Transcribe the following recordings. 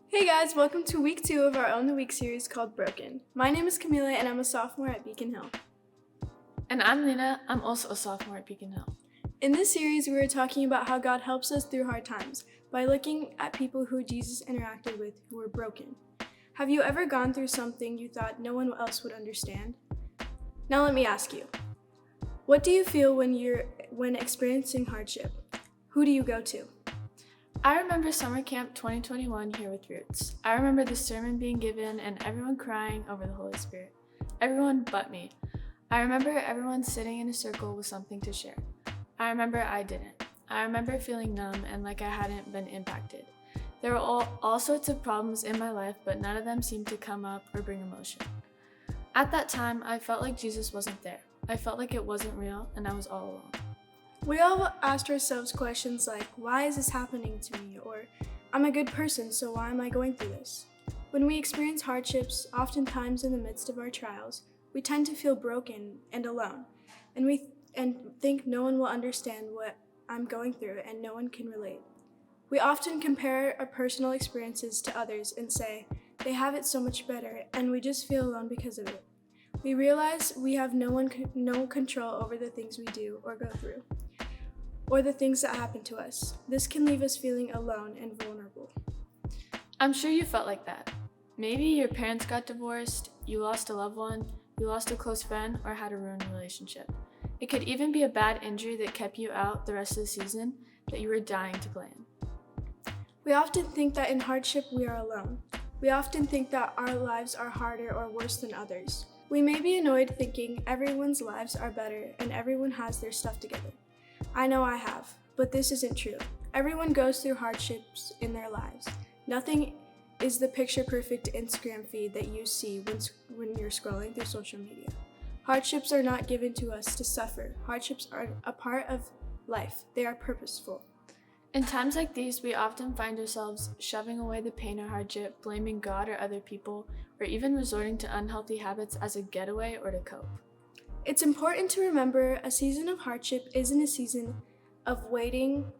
Hey guys, welcome to week 2 of our Own the Week series called Broken. My name is Camila and I'm a sophomore at Beacon Hill. And I'm Lena. I'm also a sophomore at Beacon Hill. In this series, we are talking about how God helps us through hard times by looking at people who Jesus interacted with who were broken. Have you ever gone through something you thought no one else would understand? Now let me ask you, what do you feel when experiencing hardship? Who do you go to? I remember summer camp 2021 here with Roots. I remember the sermon being given and everyone crying over the Holy Spirit. Everyone but me. I remember everyone sitting in a circle with something to share. I remember I didn't. I remember feeling numb and like I hadn't been impacted. There were all sorts of problems in my life, but none of them seemed to come up or bring emotion. At that time, I felt like Jesus wasn't there. I felt like it wasn't real and I was all alone. We all asked ourselves questions like, why is this happening to me? Or, I'm a good person, so why am I going through this? When we experience hardships, oftentimes in the midst of our trials, we tend to feel broken and alone, and think no one will understand what I'm going through and no one can relate. We often compare our personal experiences to others and say, they have it so much better, and we just feel alone because of it. We realize we have no control over the things we do or go through, or the things that happen to us. This can leave us feeling alone and vulnerable. I'm sure you felt like that. Maybe your parents got divorced, you lost a loved one, you lost a close friend, or had a ruined relationship. It could even be a bad injury that kept you out the rest of the season that you were dying to play in. We often think that in hardship we are alone. We often think that our lives are harder or worse than others. We may be annoyed thinking everyone's lives are better and everyone has their stuff together. I know I have, but this isn't true. Everyone goes through hardships in their lives. Nothing is the picture-perfect Instagram feed that you see when you're scrolling through social media. Hardships are not given to us to suffer. Hardships are a part of life. They are purposeful. In times like these, we often find ourselves shoving away the pain or hardship, blaming God or other people, or even resorting to unhealthy habits as a getaway or to cope. It's important to remember a season of hardship isn't a season of waiting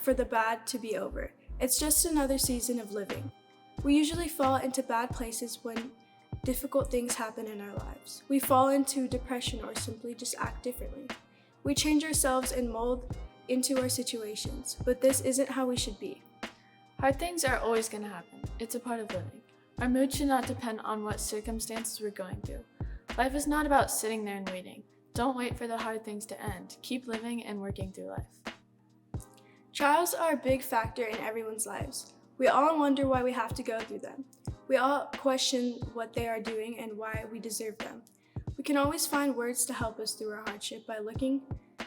for the bad to be over. It's just another season of living. We usually fall into bad places when difficult things happen in our lives. We fall into depression or simply just act differently. We change ourselves and mold into our situations, but this isn't how we should be. Hard things are always going to happen. It's a part of living. Our mood should not depend on what circumstances we're going through. Life is not about sitting there and waiting. Don't wait for the hard things to end. Keep living and working through life. Trials are a big factor in everyone's lives. We all wonder why we have to go through them. We all question what they are doing and why we deserve them. We can always find words to help us through our hardship by looking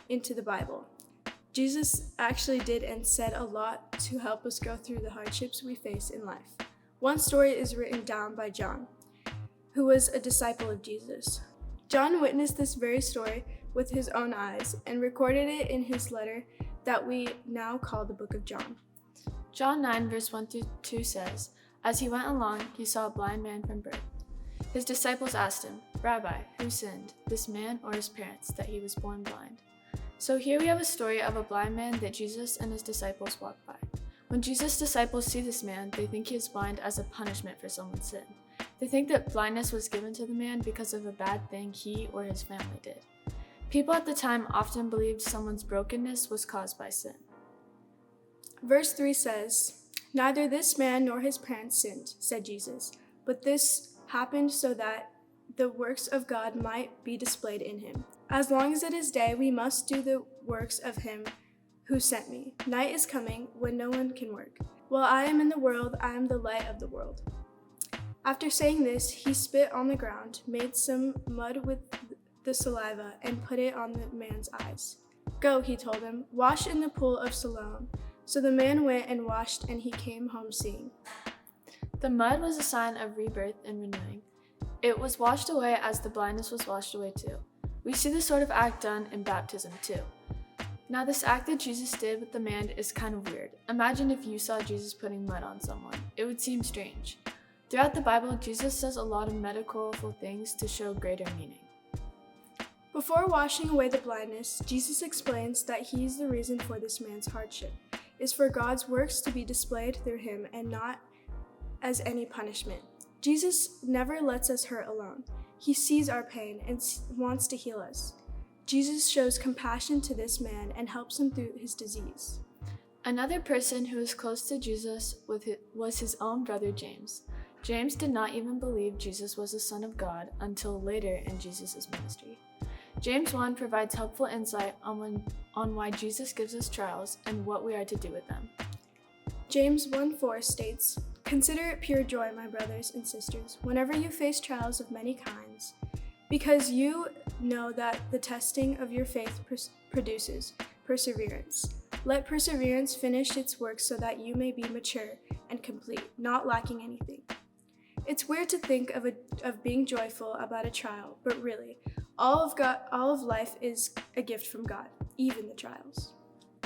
into the Bible. Jesus actually did and said a lot to help us go through the hardships we face in life. One story is written down by John, who was a disciple of Jesus. John witnessed this very story with his own eyes and recorded it in his letter that we now call the Book of John. John 9 verse 1-2 says, "As he went along, he saw a blind man from birth. His disciples asked him, 'Rabbi, who sinned, this man or his parents, that he was born blind?'" So here we have a story of a blind man that Jesus and his disciples walk by. When Jesus' disciples see this man, they think he is blind as a punishment for someone's sin. They think that blindness was given to the man because of a bad thing he or his family did. People at the time often believed someone's brokenness was caused by sin. Verse 3 says, "Neither this man nor his parents sinned," said Jesus, "but this happened so that the works of God might be displayed in him. As long as it is day, we must do the works of him who sent me. Night is coming when no one can work. While I am in the world, I am the light of the world." After saying this, he spit on the ground, made some mud with the saliva, and put it on the man's eyes. "Go," he told him, "wash in the pool of Siloam." So the man went and washed, and he came home seeing. The mud was a sign of rebirth and renewing. It was washed away as the blindness was washed away too. We see this sort of act done in baptism too. Now this act that Jesus did with the man is kind of weird. Imagine if you saw Jesus putting mud on someone. It would seem strange. Throughout the Bible, Jesus does a lot of metaphorical things to show greater meaning. Before washing away the blindness, Jesus explains that he is the reason for this man's hardship, is for God's works to be displayed through him and not as any punishment. Jesus never lets us hurt alone. He sees our pain and wants to heal us. Jesus shows compassion to this man and helps him through his disease. Another person who was close to Jesus was his own brother James. James did not even believe Jesus was the Son of God until later in Jesus' ministry. James 1 provides helpful insight on why Jesus gives us trials and what we are to do with them. James 1:4 states, "Consider it pure joy, my brothers and sisters, whenever you face trials of many kinds, because you know that the testing of your faith produces perseverance. Let perseverance finish its work so that you may be mature and complete, not lacking anything." It's weird to think of being joyful about a trial, but really, all of life is a gift from God, even the trials.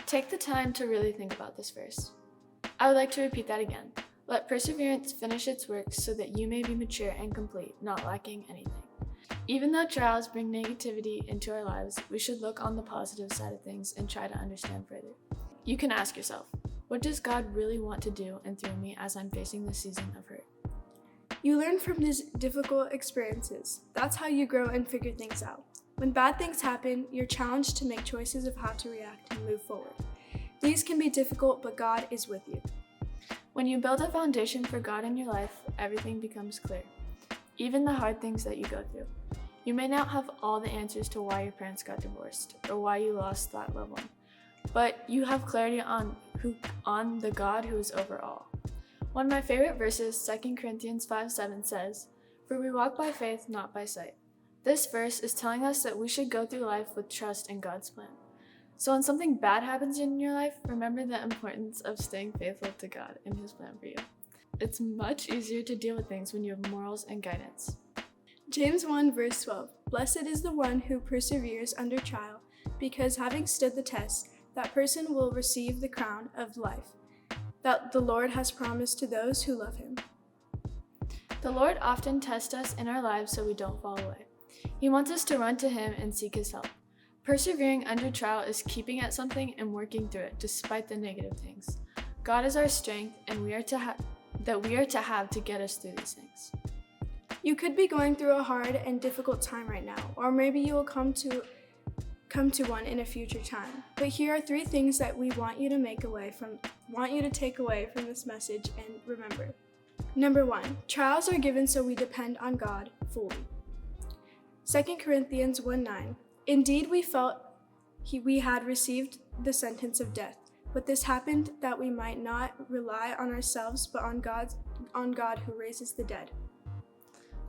Take the time to really think about this verse. I would like to repeat that again. Let perseverance finish its work so that you may be mature and complete, not lacking anything. Even though trials bring negativity into our lives, we should look on the positive side of things and try to understand further. You can ask yourself, what does God really want to do and through me as I'm facing this season of hurt? You learn from these difficult experiences. That's how you grow and figure things out. When bad things happen, you're challenged to make choices of how to react and move forward. These can be difficult, but God is with you. When you build a foundation for God in your life, everything becomes clear, even the hard things that you go through. You may not have all the answers to why your parents got divorced or why you lost that loved one, but you have clarity on the God who is over all. One of my favorite verses, 2 Corinthians 5:7 says, "For we walk by faith, not by sight." This verse is telling us that we should go through life with trust in God's plan. So when something bad happens in your life, remember the importance of staying faithful to God and his plan for you. It's much easier to deal with things when you have morals and guidance. James 1:12, "Blessed is the one who perseveres under trial, because having stood the test, that person will receive the crown of life that the Lord has promised to those who love him." The Lord often tests us in our lives so we don't fall away. He wants us to run to him and seek his help. Persevering under trial is keeping at something and working through it despite the negative things. God is our strength, and we are to have to get us through these things. You could be going through a hard and difficult time right now, or maybe you will come to one in a future time. But here are 3 things that we want you to take away from this message and remember. Number 1, trials are given so we depend on God fully. 2 Corinthians 1:9, "Indeed we felt we had received the sentence of death, but this happened that we might not rely on ourselves but on God who raises the dead."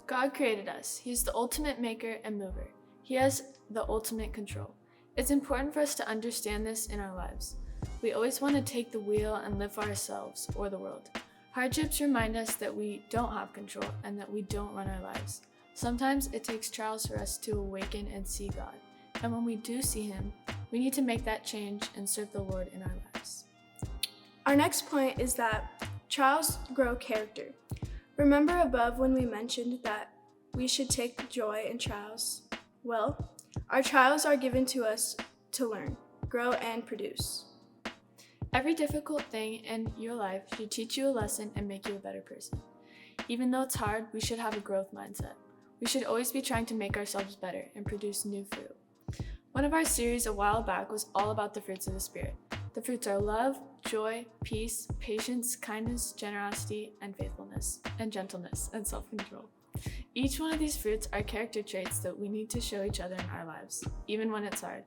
God created us. He's the ultimate maker and mover. He has the ultimate control. It's important for us to understand this in our lives. We always want to take the wheel and live for ourselves or the world. Hardships remind us that we don't have control and that we don't run our lives. Sometimes it takes trials for us to awaken and see God. And when we do see him, we need to make that change and serve the Lord in our lives. Our next point is that trials grow character. Remember above when we mentioned that we should take joy in trials? Well, our trials are given to us to learn, grow, and produce. Every difficult thing in your life should teach you a lesson and make you a better person. Even though it's hard, we should have a growth mindset. We should always be trying to make ourselves better and produce new fruit. One of our series a while back was all about the fruits of the Spirit. The fruits are love, joy, peace, patience, kindness, generosity, and faithfulness, and gentleness, and self-control. Each one of these fruits are character traits that we need to show each other in our lives, even when it's hard.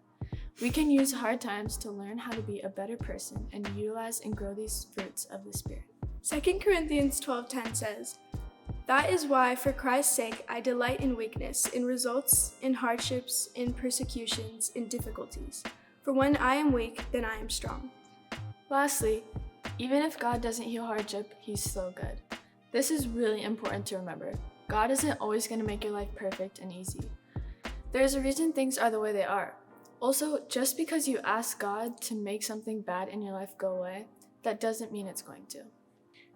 We can use hard times to learn how to be a better person and utilize and grow these fruits of the Spirit. 2 Corinthians 12:10 says, "That is why, for Christ's sake, I delight in weakness, in results, in hardships, in persecutions, in difficulties. For when I am weak, then I am strong." Lastly, even if God doesn't heal hardship, he's still good. This is really important to remember. God isn't always going to make your life perfect and easy. There's a reason things are the way they are. Also, just because you ask God to make something bad in your life go away, that doesn't mean it's going to.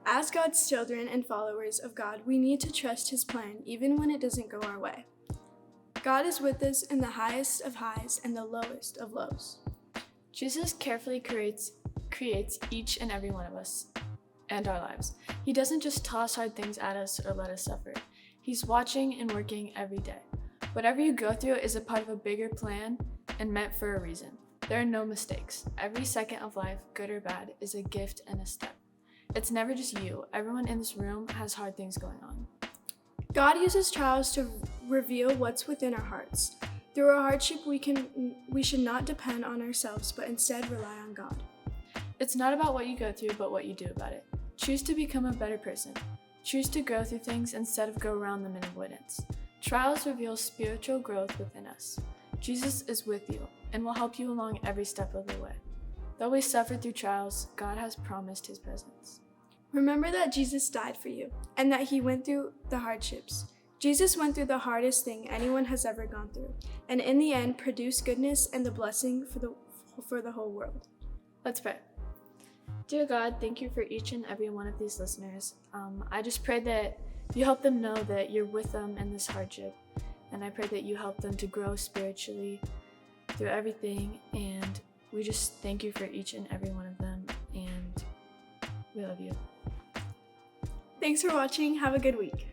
As God's children and followers of God, we need to trust his plan even when it doesn't go our way. God is with us in the highest of highs and the lowest of lows. Jesus carefully creates each and every one of us. and our lives. He doesn't just toss hard things at us or let us suffer. He's watching and working every day. Whatever you go through is a part of a bigger plan and meant for a reason. There are no mistakes. Every second of life, good or bad, is a gift and a step. It's never just you. Everyone in this room has hard things going on. God uses trials to reveal what's within our hearts. Through our hardship, we should not depend on ourselves, but instead rely on God. It's not about what you go through, but what you do about it. Choose to become a better person. Choose to grow through things instead of go around them in avoidance. Trials reveal spiritual growth within us. Jesus is with you and will help you along every step of the way. Though we suffer through trials, God has promised his presence. Remember that Jesus died for you and that he went through the hardships. Jesus went through the hardest thing anyone has ever gone through, and in the end produced goodness and the blessing for the whole world. Let's pray. Dear God, thank you for each and every one of these listeners. I just pray that you help them know that you're with them in this hardship, and I pray that you help them to grow spiritually through everything, and we just thank you for each and every one of them, and we love you. Thanks for watching. Have a good week.